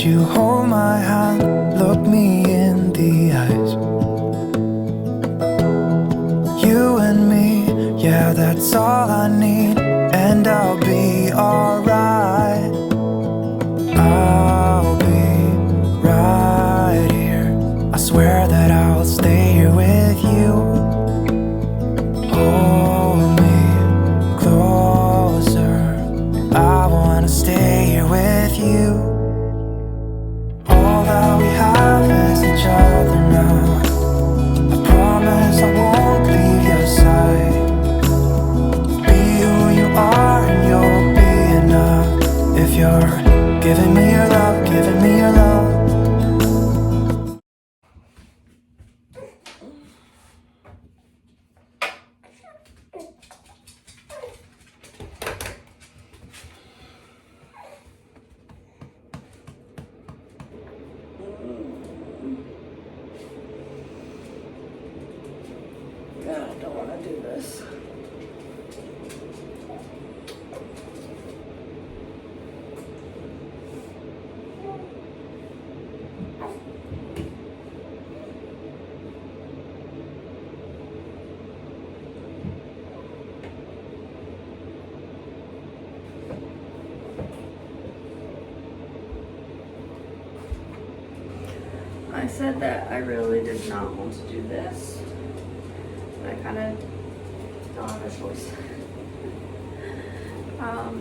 you hold my hand, look me in the eyes. You and me, yeah, that's all I need, and I'll be alright. I'll be right here. I swear that I'll stay here with you. Hold me closer. I wanna stay here with you. All that we have is each other now. I promise I won't leave your side. Be who you are and you'll be enough. If you're giving me your love, giving me your love. I don't want to do this. I said that I really did not want to do this. I kind of don't have a choice.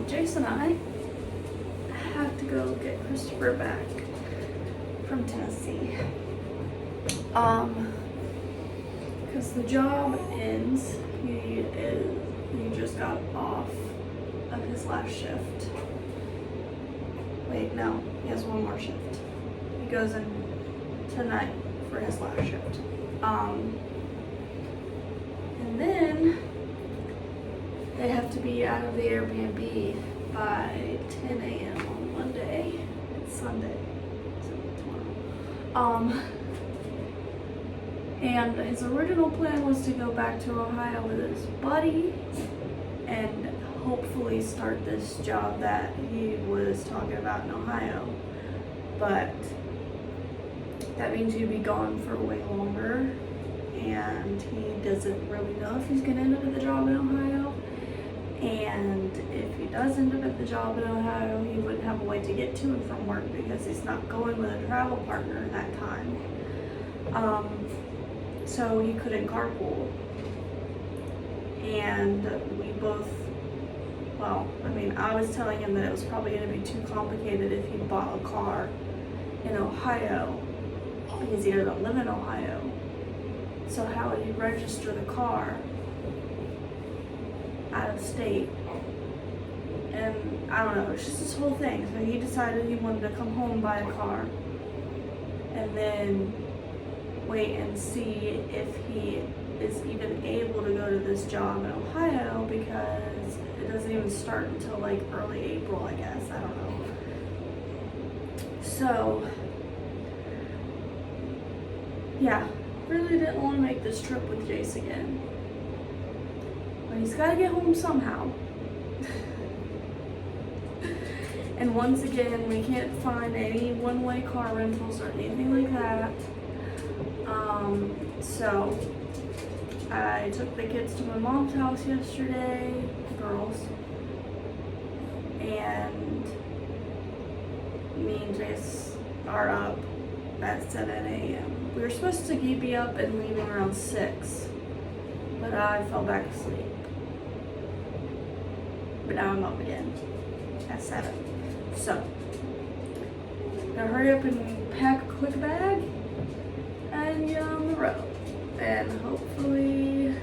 Jason and I have to go get Christopher back from Tennessee. Because the job ends. He just got off of his last shift. Wait, no, he has one more shift. He goes in tonight for his last shift. And then they have to be out of the Airbnb by 10 a.m. on Monday. It's Sunday, so tomorrow. And his original plan was to go back to Ohio with his buddy and hopefully start this job that he was talking about in Ohio. But that means he'd be gone for way longer, and he doesn't really know if he's gonna end up at the job in Ohio. And if he does end up at the job in Ohio, he wouldn't have a way to get to and from work because he's not going with a travel partner at that time. So he couldn't carpool. And we both, well, I mean, I was telling him that it was probably gonna be too complicated if he bought a car in Ohio, because he doesn't live in Ohio. So how would he register the car out of state? And I don't know, it's just this whole thing. So he decided he wanted to come home, buy a car, and then wait and see if he is even able to go to this job in Ohio, because it doesn't even start until like early April, I guess. I don't know. So yeah, really didn't want to make this trip with Jace again. But he's got to get home somehow. And once again, we can't find any one-way car rentals or anything like that. So I took the kids to my mom's house yesterday, the girls, and me and Jace are up at 7 a.m. We were supposed to be up and leaving around 6, but I fell back asleep. But now I'm up again at 7. So, gonna hurry up and pack a quick bag and get on the road. And hopefully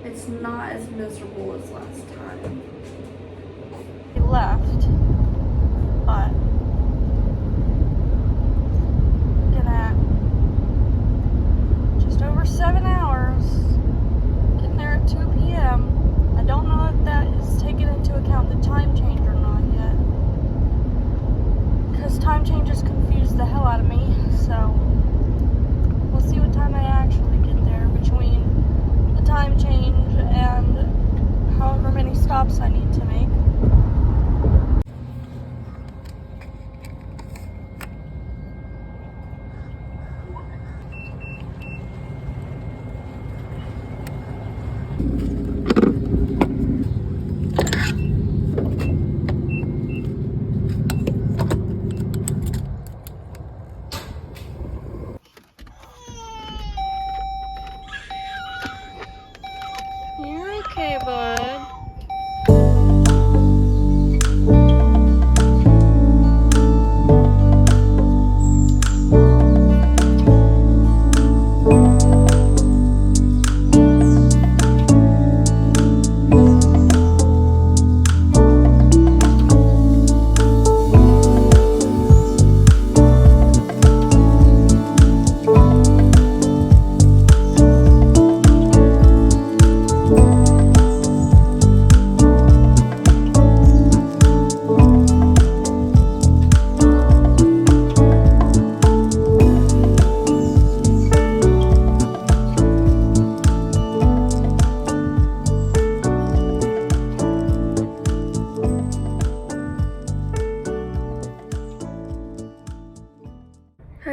it's not as miserable as last time. We left, but looking at just over 7 hours, getting there at 2 p.m. I don't know if that is taken into account the time change or not yet, because time changes confuse the hell out of me. So we'll see what time I actually get there between the time change and however many stops I need to make.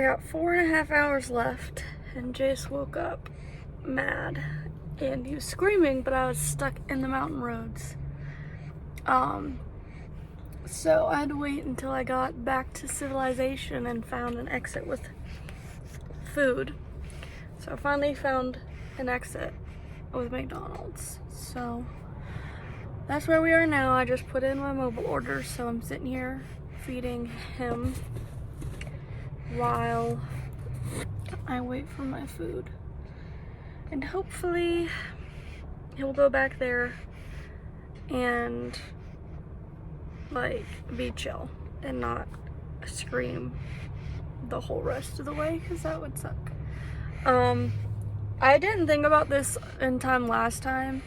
got 4.5 hours left, and Jace woke up mad, and he was screaming, but I was stuck in the mountain roads. So I had to wait until I got back to civilization and found an exit with food. So I finally found an exit with McDonald's. So that's where we are now. I just put in my mobile order, so I'm sitting here feeding him while I wait for my food. And hopefully he'll go back there and like be chill and not scream the whole rest of the way, because that would suck. I didn't think about this in time last time,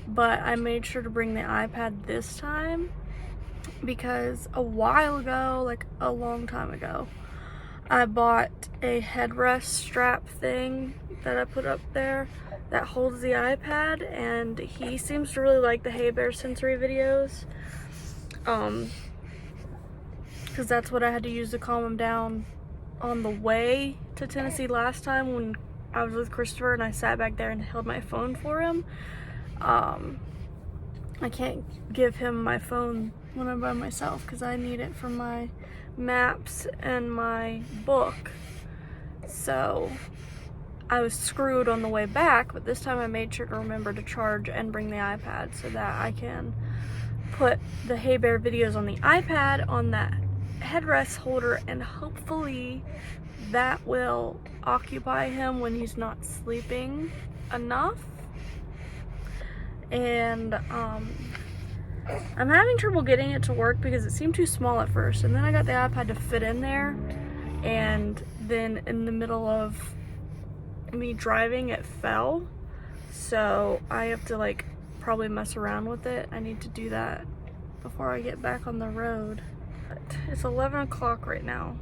but I made sure to bring the iPad this time because a while ago, like a long time ago, I bought a headrest strap thing that I put up there that holds the iPad, and he seems to really like the Hey Bear sensory videos. Because that's what I had to use to calm him down on the way to Tennessee last time when I was with Christopher and I sat back there and held my phone for him. I can't give him my phone when I'm by myself because I need it for my maps and my book. So I was screwed on the way back, but this time I made sure to remember to charge and bring the iPad so that I can put the Hey Bear videos on the iPad on that headrest holder, and hopefully that will occupy him when he's not sleeping enough. And I'm having trouble getting it to work because it seemed too small at first, and then I got the iPad to fit in there, and then in the middle of me driving it fell, so I have to like probably mess around with it. I need to do that before I get back on the road. But it's 11 o'clock right now.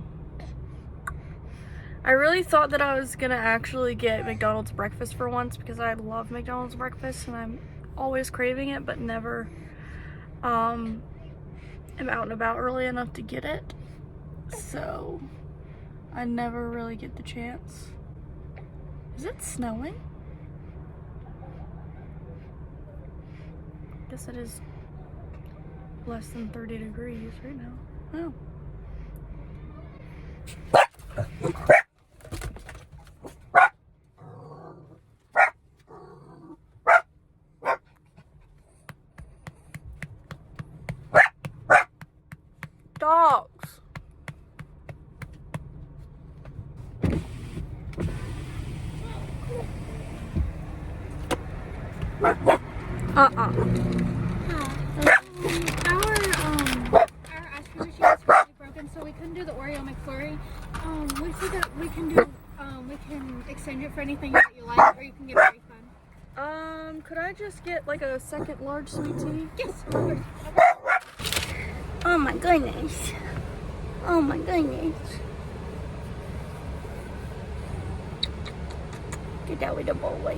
I really thought that I was gonna actually get McDonald's breakfast for once because I love McDonald's breakfast and I'm always craving it, but never am out and about early enough to get it, so I never really get the chance. Is it snowing? I guess it is less than 30 degrees right now. Oh. Dogs. Our ice cream machine is really broken, so we couldn't do the Oreo McFlurry. We said that we can do, we can exchange it for anything that you like, or you can get a refund. Could I just get like a second large sweet tea? Yes, of course. Oh my goodness. Oh my goodness. Get that with the boy.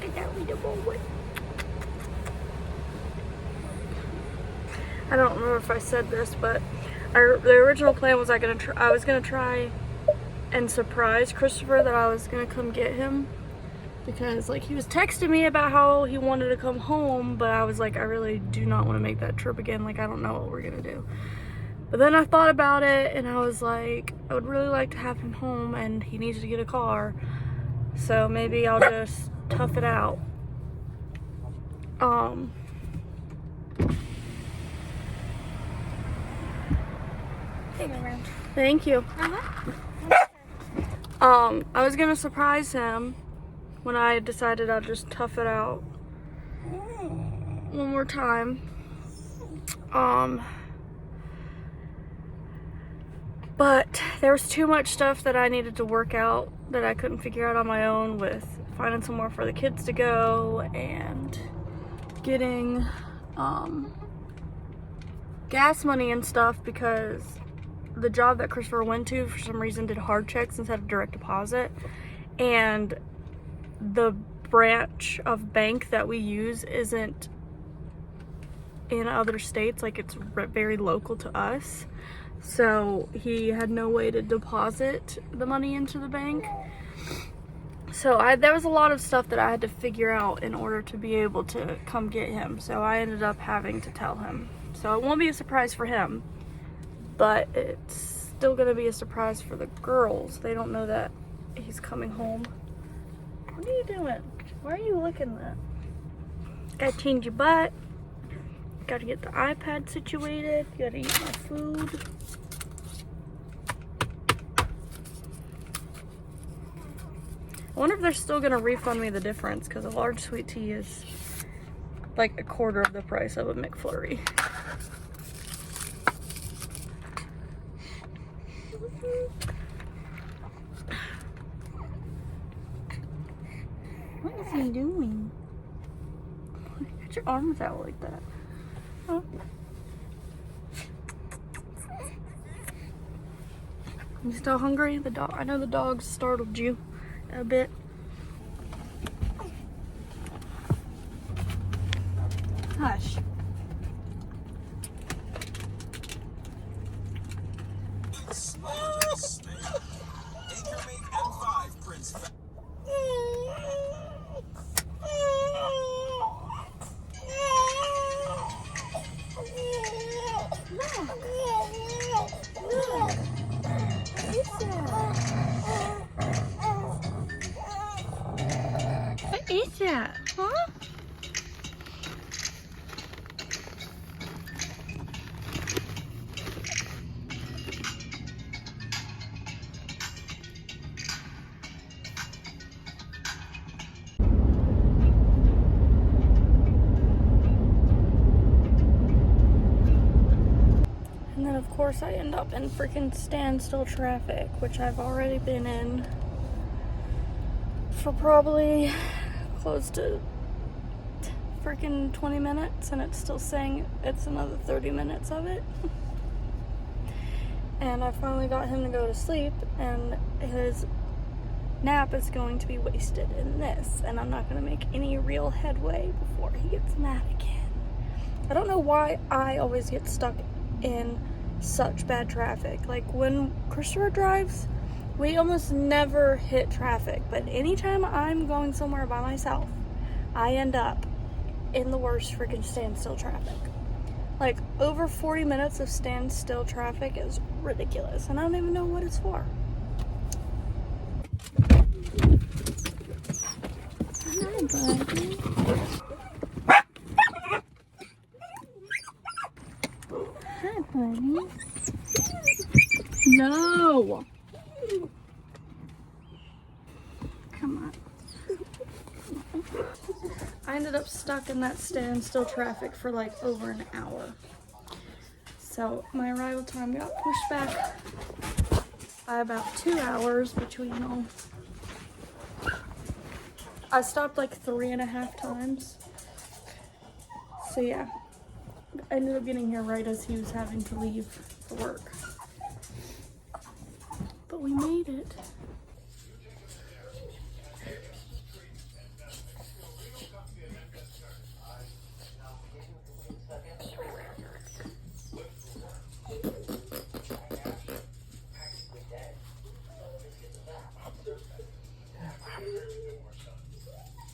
Get that with the boy. I don't remember if I said this, but the original plan was I was gonna try and surprise Christopher that I was gonna come get him, because like he was texting me about how he wanted to come home, but I was like, I really do not want to make that trip again. Like, I don't know what we're gonna do. But then I thought about it and I was like, I would really like to have him home, and he needs to get a car, so maybe I'll just tough it out. Thank you. I was gonna surprise him when I decided I'd just tough it out one more time. But there was too much stuff that I needed to work out that I couldn't figure out on my own, with finding somewhere for the kids to go and getting gas money and stuff, because the job that Christopher went to for some reason did hard checks instead of direct deposit, and the branch of bank that we use isn't in other states, like it's very local to us. So he had no way to deposit the money into the bank. So there was a lot of stuff that I had to figure out in order to be able to come get him. So I ended up having to tell him. So it won't be a surprise for him, but it's still gonna be a surprise for the girls. They don't know that he's coming home. What are you doing? Why are you looking at? Gotta change your butt. Gotta get the iPad situated. Gotta eat my food. I wonder if they're still gonna refund me the difference, because a large sweet tea is like a quarter of the price of a McFlurry. What is he doing? Get your arms out like that. Huh? You still hungry? The dog. I know the dog startled you a bit. Hush. What is that? Huh? And then of course I end up in freaking standstill traffic, which I've already been in for probably close to freaking 20 minutes, and it's still saying it's another 30 minutes of it. And I finally got him to go to sleep, and his nap is going to be wasted in this, and I'm not going to make any real headway before he gets mad again. I don't know why I always get stuck in such bad traffic. Like when Christopher drives, we almost never hit traffic, but anytime I'm going somewhere by myself, I end up in the worst freaking standstill traffic. Like over 40 minutes of standstill traffic is ridiculous, and I don't even know what it's for. Hi, buddy. Hi, buddy. No! Come on. I ended up stuck in that standstill traffic for like over an hour. So my arrival time got pushed back by about 2 hours between all. I stopped like 3.5 times. So yeah, I ended up getting here right as he was having to leave for work. But we made it.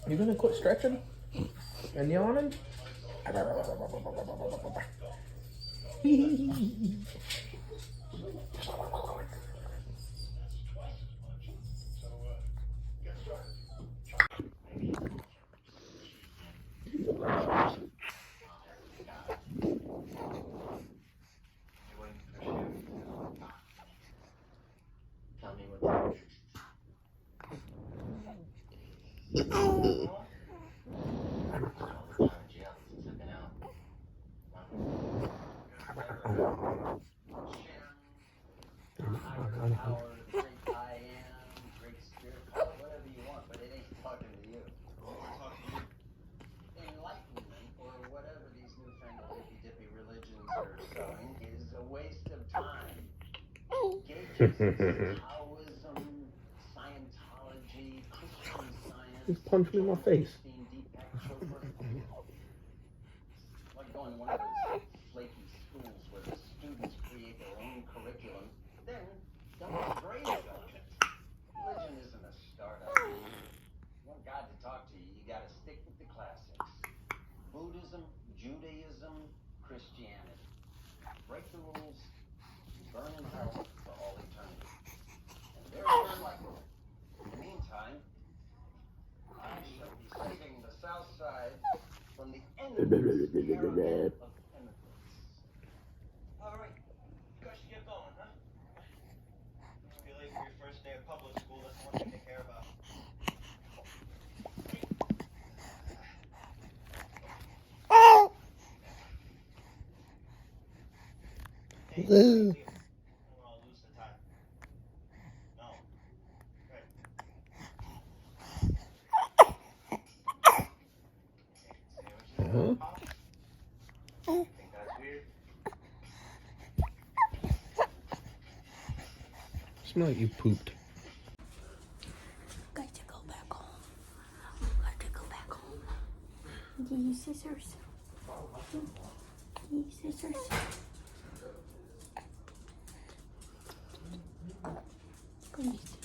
You gonna quit stretching and yawning? Just punch me in my face. Alright, you guys should get going, huh? You'll be late for your first day of public school, that's the one thing to care about. Hey, I'll lose the time. No. Right. Uh-huh. Think that's weird? Smell like you pooped. Got to go back home. Got to go back home. Give you scissors. Give you scissors. Please.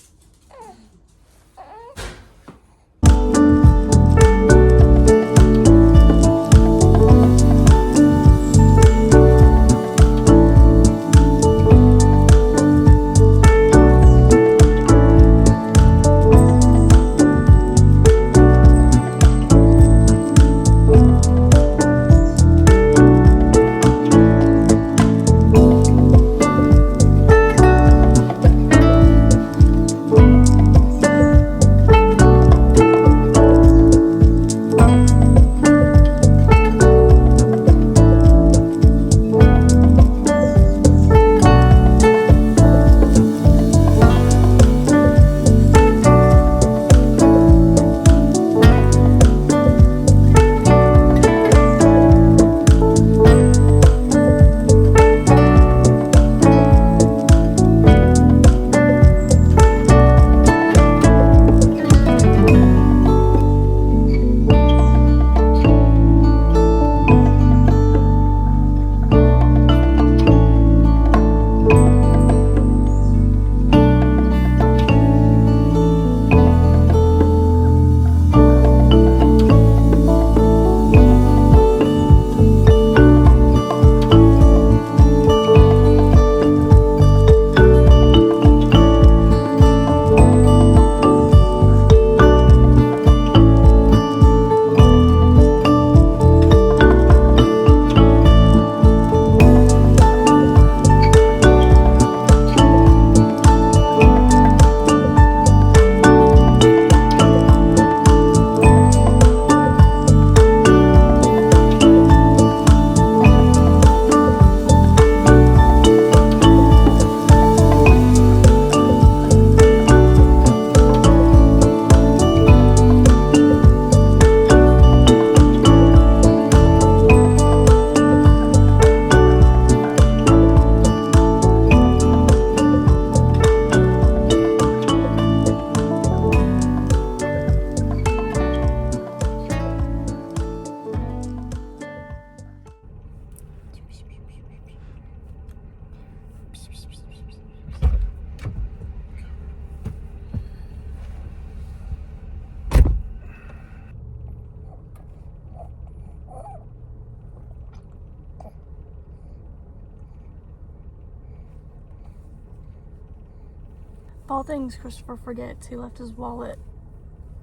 Of all things Christopher forgets, he left his wallet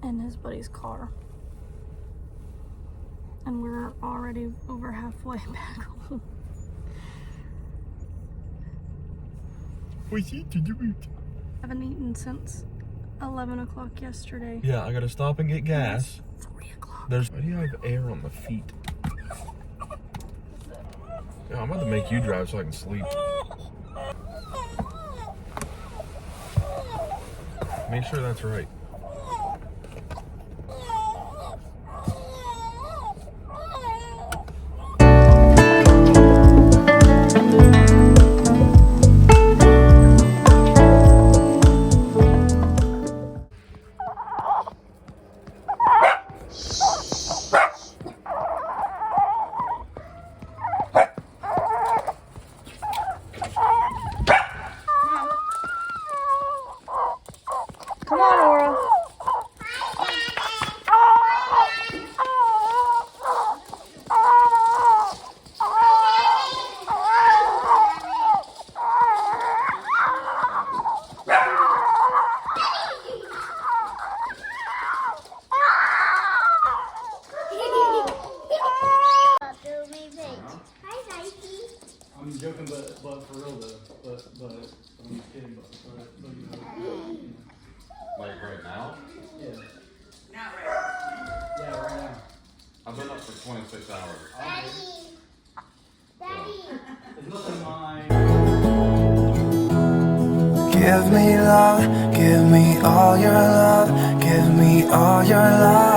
in his buddy's car. And we're already over halfway back home. What's it to do? I haven't eaten since 11 o'clock yesterday. Yeah, I gotta stop and get gas. It's 3 o'clock. Why do you have air on the feet? Yeah, I'm about to make you drive so I can sleep. Make sure that's right. Come on, Aura. but for real though. But I'm just kidding. But you know. Like right now? Yeah. Not right. Yeah, right now. I've been up for 26 hours. It's nothing mine. Give me love, give me all your love, give me all your love.